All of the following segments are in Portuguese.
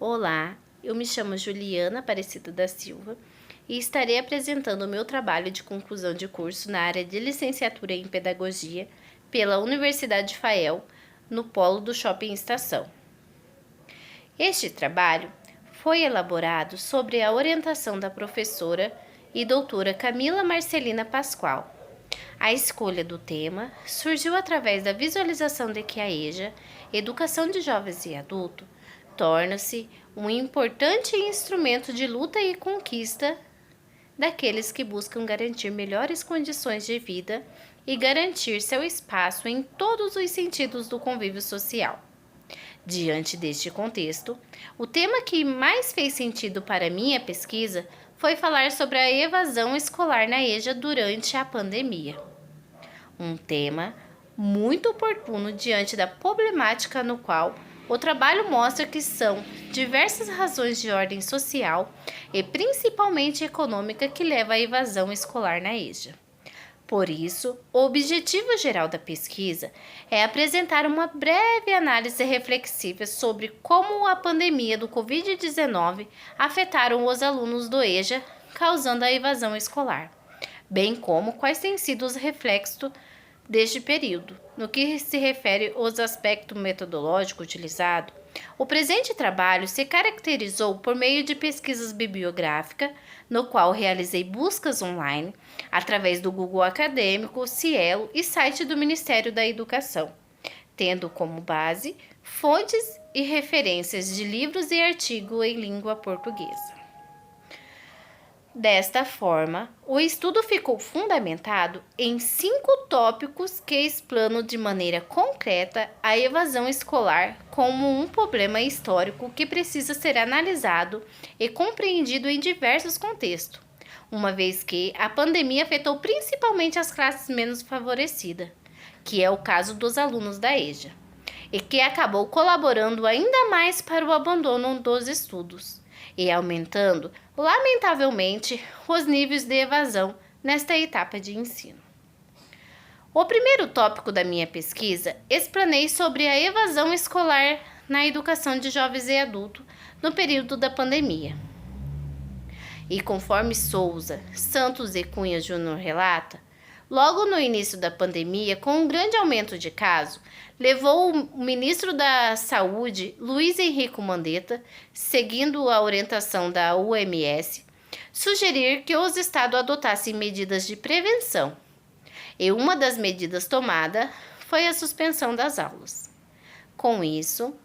Olá, eu me chamo Juliana Aparecida da Silva e estarei apresentando o meu trabalho de conclusão de curso na área de licenciatura em Pedagogia pela Universidade FAEL, no polo do Shopping Estação. Este trabalho foi elaborado sobre a orientação da professora e doutora Camila Marcelina Pascoal. A escolha do tema surgiu através da visualização de que a EJA, Educação de Jovens e Adultos, torna-se um importante instrumento de luta e conquista daqueles que buscam garantir melhores condições de vida e garantir seu espaço em todos os sentidos do convívio social. Diante deste contexto, o tema que mais fez sentido para minha pesquisa foi falar sobre a evasão escolar na EJA durante a pandemia. Um tema muito oportuno diante da problemática no qual o trabalho mostra que são diversas razões de ordem social e principalmente econômica que levam à evasão escolar na EJA. Por isso, o objetivo geral da pesquisa é apresentar uma breve análise reflexiva sobre como a pandemia do Covid-19 afetaram os alunos do EJA, causando a evasão escolar, bem como quais têm sido os reflexos deste período. No que se refere aos aspectos metodológicos utilizados, o presente trabalho se caracterizou por meio de pesquisas bibliográficas, no qual realizei buscas online através do Google Acadêmico, Cielo e site do Ministério da Educação, tendo como base fontes e referências de livros e artigos em língua portuguesa. Desta forma, o estudo ficou fundamentado em 5 tópicos que explanam de maneira concreta a evasão escolar como um problema histórico que precisa ser analisado e compreendido em diversos contextos, uma vez que a pandemia afetou principalmente as classes menos favorecidas, que é o caso dos alunos da EJA, e que acabou colaborando ainda mais para o abandono dos estudos e aumentando, lamentavelmente, os níveis de evasão nesta etapa de ensino. O primeiro tópico da minha pesquisa explanei sobre a evasão escolar na educação de jovens e adultos no período da pandemia. E conforme Souza, Santos e Cunha Júnior relata, logo no início da pandemia, com um grande aumento de casos, levou o ministro da Saúde, Luiz Henrique Mandetta, seguindo a orientação da OMS, sugerir que os estados adotassem medidas de prevenção. E uma das medidas tomada foi a suspensão das aulas. Com isso,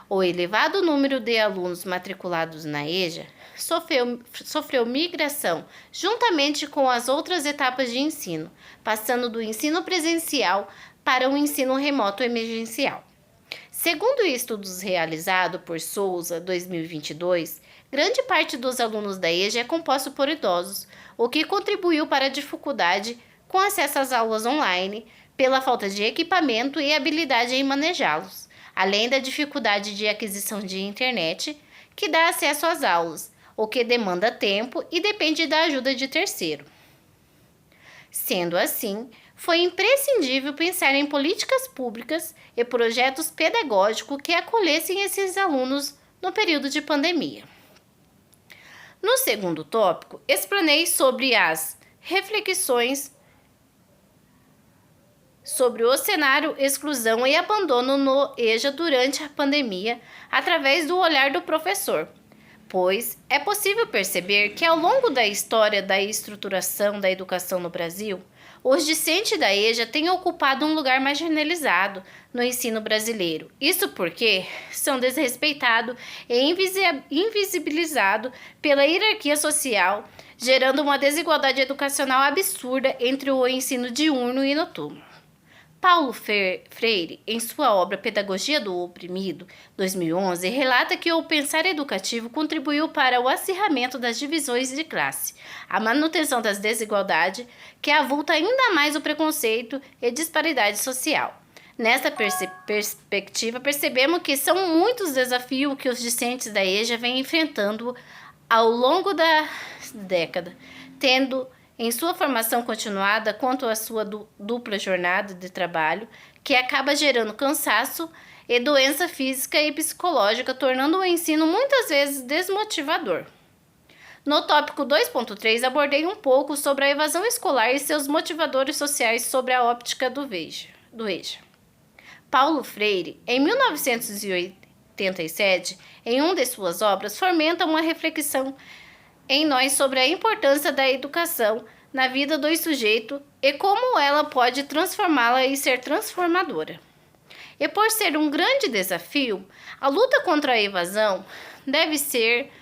o elevado número de alunos matriculados na EJA sofreu migração juntamente com as outras etapas de ensino, passando do ensino presencial para o ensino remoto emergencial. Segundo estudos realizados por Souza 2022, grande parte dos alunos da EJA é composto por idosos, o que contribuiu para a dificuldade com acesso às aulas online, pela falta de equipamento e habilidade em manejá-los, além da dificuldade de aquisição de internet, que dá acesso às aulas, o que demanda tempo e depende da ajuda de terceiro. Sendo assim, foi imprescindível pensar em políticas públicas e projetos pedagógicos que acolhessem esses alunos no período de pandemia. No segundo tópico, explanei sobre as reflexões sobre o cenário exclusão e abandono no EJA durante a pandemia através do olhar do professor, pois é possível perceber que ao longo da história da estruturação da educação no Brasil, os discentes da EJA têm ocupado um lugar marginalizado no ensino brasileiro. Isso porque são desrespeitados e invisibilizados pela hierarquia social, gerando uma desigualdade educacional absurda entre o ensino diurno e noturno. Paulo Freire, em sua obra Pedagogia do Oprimido, 2011, relata que o pensar educativo contribuiu para o acirramento das divisões de classe, a manutenção das desigualdades, que avulta ainda mais o preconceito e disparidade social. Nesta perspectiva, percebemos que são muitos desafios que os discentes da EJA vêm enfrentando ao longo da década, tendo em sua formação continuada quanto à sua dupla jornada de trabalho, que acaba gerando cansaço e doença física e psicológica, tornando o ensino muitas vezes desmotivador. No tópico 2.3, abordei um pouco sobre a evasão escolar e seus motivadores sociais sobre a óptica do EJA. Paulo Freire, em 1987, em uma de suas obras, fomenta uma reflexão em nós sobre a importância da educação na vida do sujeito e como ela pode transformá-la e ser transformadora. E por ser um grande desafio, a luta contra a evasão deve ser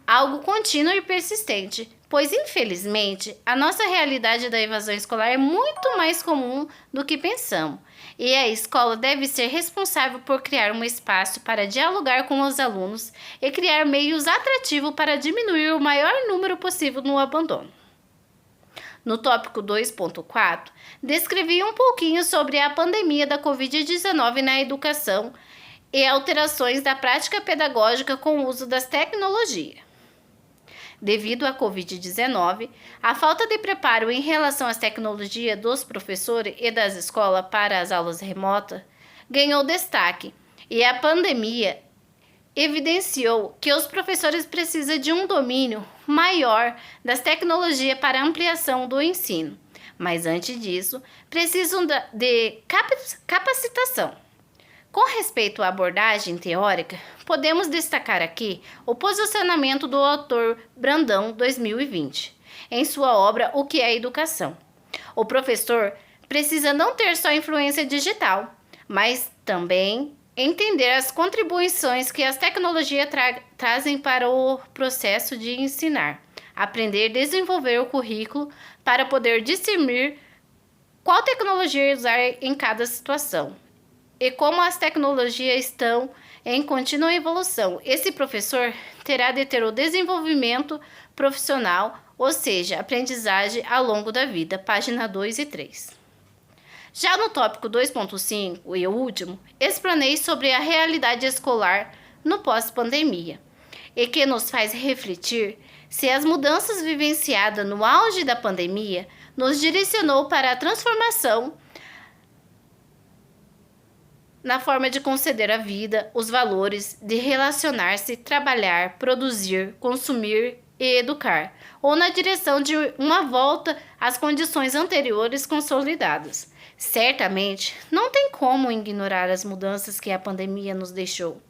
algo contínuo e persistente, pois, infelizmente, a nossa realidade da evasão escolar é muito mais comum do que pensamos, e a escola deve ser responsável por criar um espaço para dialogar com os alunos e criar meios atrativos para diminuir o maior número possível no abandono. No tópico 2.4, descrevi um pouquinho sobre a pandemia da Covid-19 na educação e alterações da prática pedagógica com o uso das tecnologias. Devido à Covid-19, a falta de preparo em relação às tecnologias dos professores e das escolas para as aulas remotas ganhou destaque, e a pandemia evidenciou que os professores precisam de um domínio maior das tecnologias para ampliação do ensino, mas antes disso, precisam de capacitação. Com respeito à abordagem teórica, podemos destacar aqui o posicionamento do autor Brandão, 2020, em sua obra O que é Educação. O professor precisa não ter só influência digital, mas também entender as contribuições que as tecnologias trazem para o processo de ensinar, aprender e desenvolver o currículo para poder discernir qual tecnologia usar em cada situação. E como as tecnologias estão em contínua evolução, esse professor terá de ter o desenvolvimento profissional, ou seja, aprendizagem ao longo da vida, página 2 e 3. Já no tópico 2.5, e o último, explanei sobre a realidade escolar no pós-pandemia, e que nos faz refletir se as mudanças vivenciadas no auge da pandemia nos direcionou para a transformação na forma de conceder a vida, os valores, de relacionar-se, trabalhar, produzir, consumir e educar, ou na direção de uma volta às condições anteriores consolidadas. Certamente, não tem como ignorar as mudanças que a pandemia nos deixou.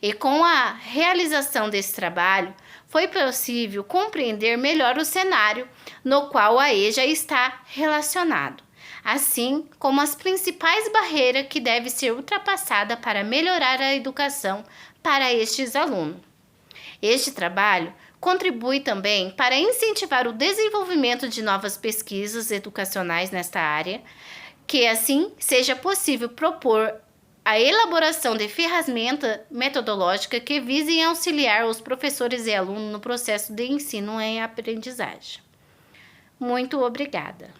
E com a realização desse trabalho, foi possível compreender melhor o cenário no qual a EJA está relacionado, assim como as principais barreiras que devem ser ultrapassadas para melhorar a educação para estes alunos. Este trabalho contribui também para incentivar o desenvolvimento de novas pesquisas educacionais nesta área, que assim seja possível propor a elaboração de ferramentas metodológicas que visem auxiliar os professores e alunos no processo de ensino e aprendizagem. Muito obrigada.